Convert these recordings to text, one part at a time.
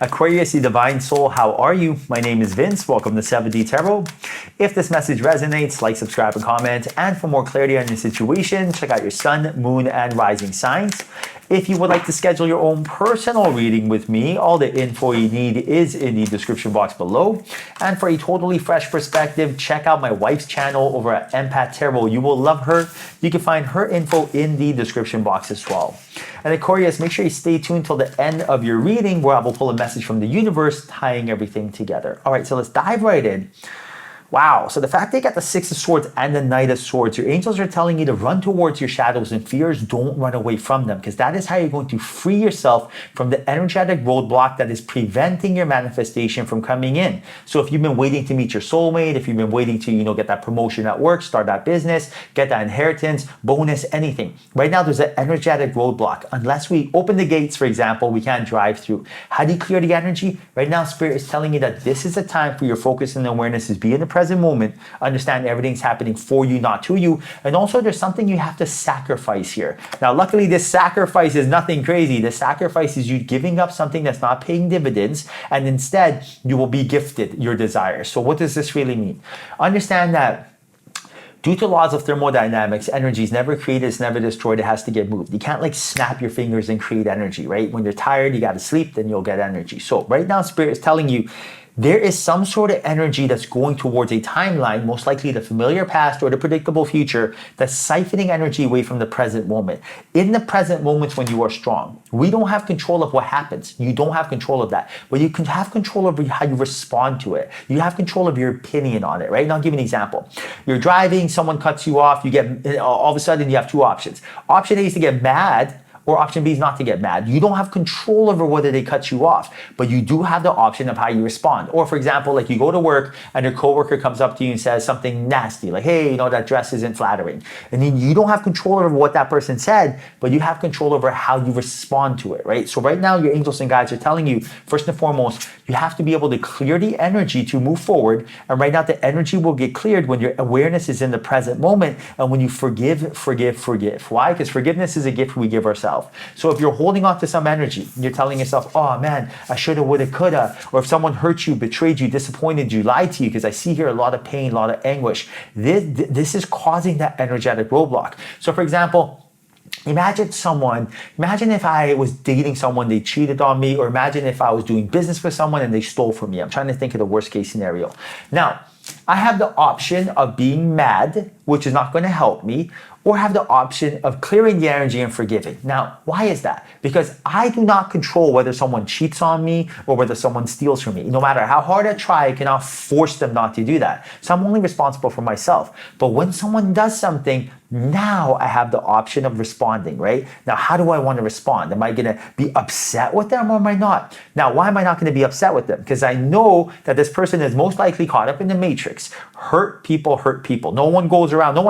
Aquarius, the divine soul, how are you? My name is Vince. Welcome to 7D Tarot. If this message resonates, like, subscribe, and comment. And for more clarity on your situation, check out your sun, moon, and rising signs. If you would like to schedule your own personal reading with me, all the info you need is in the description box below. And for a totally fresh perspective, check out my wife's channel over at Empath Tarot. You will love her. You can find her info in the description box as well. And Aquarius, make sure you stay tuned till the end of your reading where I will pull a message from the universe tying everything together. All right, so let's dive right in. Wow, so the fact they got the Six of Swords and the Knight of Swords, your angels are telling you to run towards your shadows and fears. Don't run away from them, because that is how you're going to free yourself from the energetic roadblock that is preventing your manifestation from coming in. So if you've been waiting to meet your soulmate, if you've been waiting to, get that promotion at work, start that business, get that inheritance, bonus, anything. Right now, there's an energetic roadblock. Unless we open the gates, for example, we can't drive through. How do you clear the energy? Right now, Spirit is telling you that this is a time for your focus and awareness is be in the present moment, understand everything's happening for you, not to you. And also there's something you have to sacrifice here. Now, luckily this sacrifice is nothing crazy. The sacrifice is you giving up something that's not paying dividends, and instead you will be gifted your desires. So what does this really mean? Understand that due to laws of thermodynamics, energy is never created, it's never destroyed, it has to get moved. You can't snap your fingers and create energy, right? When you're tired, you got to sleep, then you'll get energy. So right now, Spirit is telling you there is some sort of energy that's going towards a timeline, most likely the familiar past or the predictable future, that's siphoning energy away from the present moment. In the present moments when you are strong, we don't have control of what happens. You don't have control of that. But you can have control over how you respond to it. You have control of your opinion on it, right? And I'll give you an example. You're driving, someone cuts you off, all of a sudden you have two options. Option A is to get mad, or option B is not to get mad. You don't have control over whether they cut you off, but you do have the option of how you respond. Or for example, you go to work and your coworker comes up to you and says something nasty, like, hey, that dress isn't flattering. And then you don't have control over what that person said, but you have control over how you respond to it, right? So right now, your angels and guides are telling you, first and foremost, you have to be able to clear the energy to move forward. And right now, the energy will get cleared when your awareness is in the present moment and when you forgive. Why? Because forgiveness is a gift we give ourselves. So if you're holding on to some energy, you're telling yourself, oh man, I shoulda, woulda, coulda, or if someone hurt you, betrayed you, disappointed you, lied to you, because I see here a lot of pain, a lot of anguish, this is causing that energetic roadblock. So for example, imagine if I was dating someone, they cheated on me, or imagine if I was doing business with someone and they stole from me. I'm trying to think of the worst case scenario. Now, I have the option of being mad, which is not going to help me, or have the option of clearing the energy and forgiving. Now, why is that? Because I do not control whether someone cheats on me or whether someone steals from me. No matter how hard I try, I cannot force them not to do that. So I'm only responsible for myself. But when someone does something, now I have the option of responding, right? Now, how do I want to respond? Am I going to be upset with them or am I not? Now, why am I not going to be upset with them? Because I know that this person is most likely caught up in the matrix. Hurt people hurt people. No one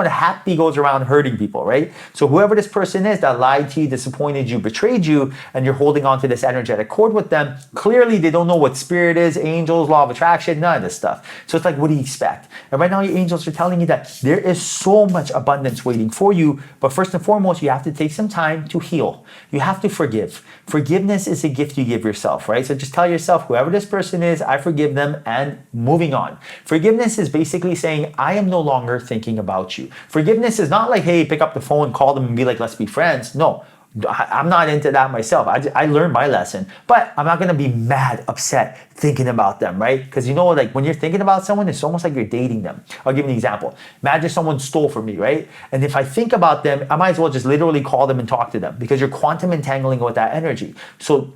happy goes around hurting people, right? So whoever this person is that lied to you, disappointed you, betrayed you, and you're holding on to this energetic cord with them, clearly they don't know what spirit is, angels, law of attraction, none of this stuff. So it's like, what do you expect? And right now your angels are telling you that there is so much abundance waiting for you, but first and foremost, you have to take some time to heal. You have to forgive. Forgiveness is a gift you give yourself, right? So just tell yourself, whoever this person is, I forgive them, and moving on. Forgiveness is basically saying, I am no longer thinking about you. Forgiveness is not like, hey, pick up the phone, call them and be like, let's be friends. No, I'm not into that myself. I learned my lesson, but I'm not going to be mad, upset, thinking about them, right? Because when you're thinking about someone, it's almost like you're dating them. I'll give you an example. Imagine someone stole from me, right? And if I think about them, I might as well just literally call them and talk to them because you're quantum entangling with that energy. So,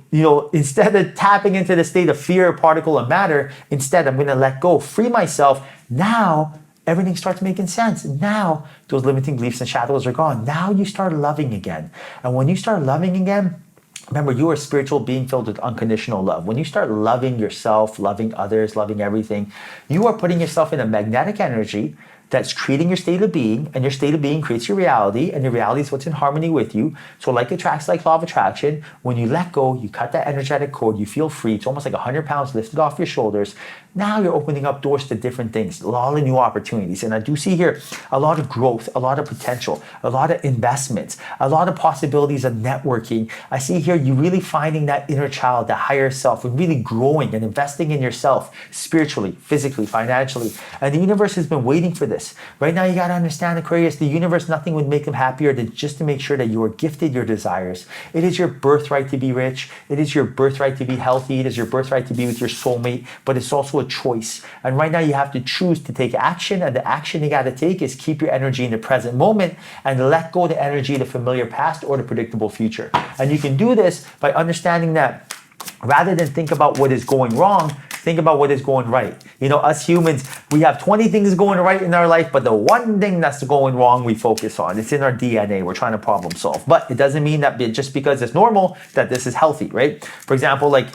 instead of tapping into the state of fear, particle, and matter, instead I'm going to let go, free myself. Now, everything starts making sense. Now, those limiting beliefs and shadows are gone. Now you start loving again. And when you start loving again, remember, you are a spiritual being filled with unconditional love. When you start loving yourself, loving others, loving everything, you are putting yourself in a magnetic energy that's creating your state of being, and your state of being creates your reality, and your reality is what's in harmony with you. So like attracts like, law of attraction. When you let go, you cut that energetic cord, you feel free. It's almost like 100 pounds lifted off your shoulders. Now you're opening up doors to different things, a lot of new opportunities. And I do see here a lot of growth, a lot of potential, a lot of investments, a lot of possibilities of networking. I see here you really finding that inner child, that higher self, and really growing and investing in yourself spiritually, physically, financially. And the universe has been waiting for this. Right now, you got to understand, Aquarius, the universe, nothing would make them happier than just to make sure that you are gifted your desires. It is your birthright to be rich. It is your birthright to be healthy. It is your birthright to be with your soulmate, but it's also a choice. And right now you have to choose to take action, and the action you got to take is keep your energy in the present moment and let go of the energy of the familiar past or the predictable future. And you can do this by understanding that rather than think about what is going wrong, think about what is going right. You know, us humans, we have 20 things going right in our life, but the one thing that's going wrong, we focus on. It's in our DNA. We're trying to problem solve. But it doesn't mean that just because it's normal, that this is healthy, right? For example, like,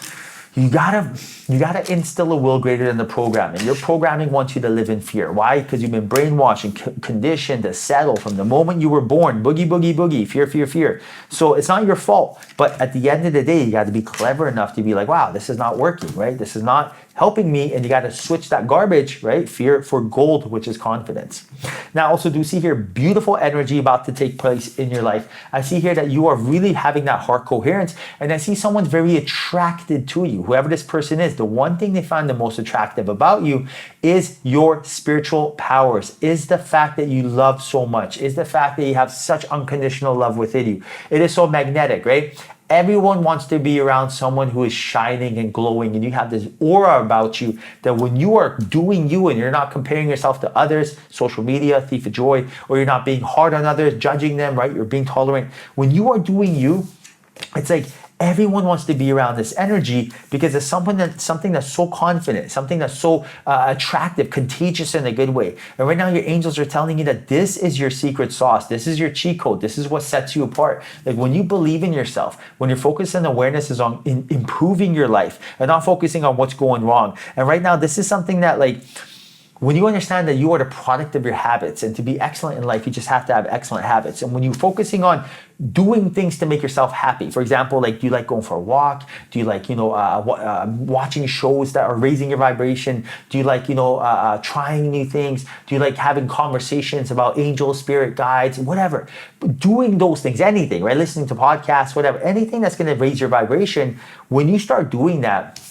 you gotta instill a will greater than the programming. Your programming wants you to live in fear. Why? Because you've been brainwashed and conditioned to settle from the moment you were born. Boogie, boogie, boogie, fear, fear, fear. So it's not your fault. But at the end of the day, you got to be clever enough to be like, wow, this is not working, right? This is not helping me, and you got to switch that garbage, right? Fear for gold, which is confidence. Now, also do see here beautiful energy about to take place in your life. I see here that you are really having that heart coherence, and I see someone very attracted to you. Whoever this person is, the one thing they find the most attractive about you is your spiritual powers, is the fact that you love so much, is the fact that you have such unconditional love within you. It is so magnetic, right? Everyone wants to be around someone who is shining and glowing, and you have this aura about you that when you are doing you and you're not comparing yourself to others, social media, thief of joy, or you're not being hard on others, judging them, right? You're being tolerant. When you are doing you, it's like everyone wants to be around this energy because it's something that's so confident, something that's so attractive, contagious in a good way. And right now your angels are telling you that this is your secret sauce. This is your cheat code. This is what sets you apart. Like when you believe in yourself, when your focus and awareness is on improving your life and not focusing on what's going wrong. And right now this is something that, like, when you understand that you are the product of your habits, and to be excellent in life, you just have to have excellent habits. And when you're focusing on doing things to make yourself happy, for example, like, do you like going for a walk? Do you like, watching shows that are raising your vibration? Do you like, trying new things? Do you like having conversations about angels, spirit guides, whatever? Doing those things, anything, right? Listening to podcasts, whatever, anything that's going to raise your vibration. When you start doing that,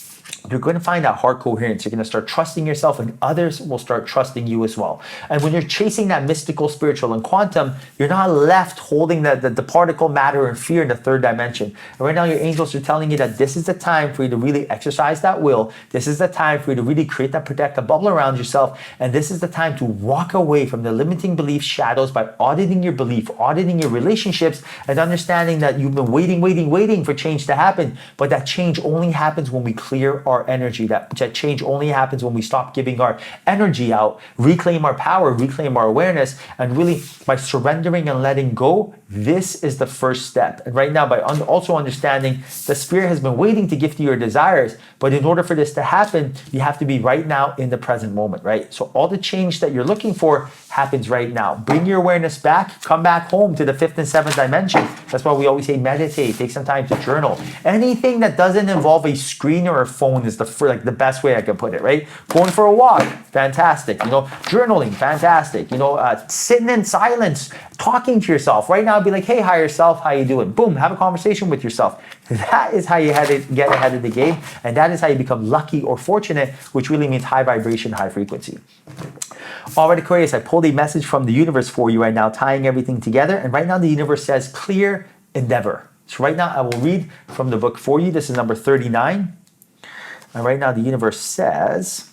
you're going to find that heart coherence. You're going to start trusting yourself, and others will start trusting you as well. And when you're chasing that mystical, spiritual, and quantum, you're not left holding the particle matter and fear in the third dimension. And right now, your angels are telling you that this is the time for you to really exercise that will. This is the time for you to really create that protective bubble around yourself. And this is the time to walk away from the limiting belief shadows by auditing your belief, auditing your relationships, and understanding that you've been waiting for change to happen. But that change only happens when we clear our energy. That change only happens when we stop giving our energy out, reclaim our power, reclaim our awareness, and really by surrendering and letting go, this is the first step. And right now, by also understanding the spirit has been waiting to gift you your desires, but in order for this to happen, you have to be right now in the present moment, right? So all the change that you're looking for happens right now. Bring your awareness back, come back home to the fifth and seventh dimension. That's why we always say meditate, take some time to journal. Anything that doesn't involve a screen or a phone is the best way I can put it, right? Going for a walk, fantastic. Journaling, fantastic. Sitting in silence, talking to yourself. Right now, be like, hey, higher self, how you doing? Boom, have a conversation with yourself. That is how you get ahead of the game, and that is how you become lucky or fortunate, which really means high vibration, high frequency. All right, Aquarius, I pulled a message from the universe for you right now, tying everything together. And right now, the universe says, clear endeavor. So right now, I will read from the book for you. This is number 39. And right now, the universe says,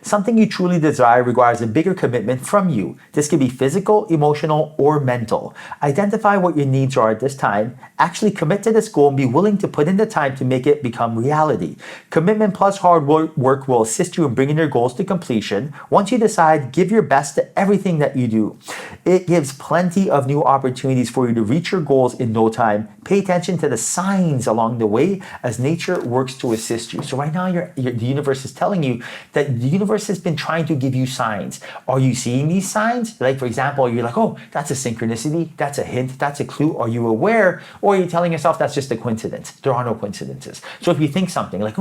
something you truly desire requires a bigger commitment from you. This can be physical, emotional, or mental. Identify what your needs are at this time. Actually commit to this goal and be willing to put in the time to make it become reality. Commitment plus hard work will assist you in bringing your goals to completion. Once you decide, give your best to everything that you do. It gives plenty of new opportunities for you to reach your goals in no time. Pay attention to the signs along the way as nature works to assist you. So right now, the universe is telling you that the universe universe has been trying to give you signs. Are you seeing these signs? Like, for example, you're like, oh, that's a synchronicity, that's a hint, that's a clue. Are you aware? Or are you telling yourself that's just a coincidence? There are no coincidences. So if you think something like,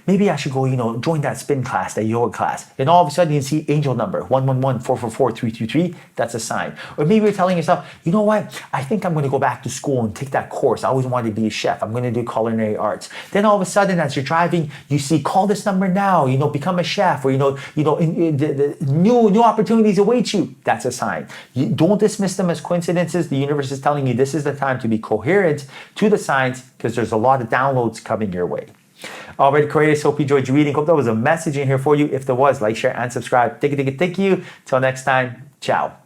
maybe I should go, join that spin class, that yoga class, and all of a sudden you see angel number 111-444-333, that's a sign. Or maybe you're telling yourself, you know what? I think I'm going to go back to school and take that course. I always wanted to be a chef. I'm going to do culinary arts. Then all of a sudden, as you're driving, you see, call this number now, become a chef, or, the new opportunities await you. That's a sign. You don't dismiss them as coincidences. The universe is telling you this is the time to be coherent to the signs because there's a lot of downloads coming your way. All right, Aquarius, hope you enjoyed your reading. Hope there was a message in here for you. If there was, like, share, and subscribe. Thank you. Till next time, ciao.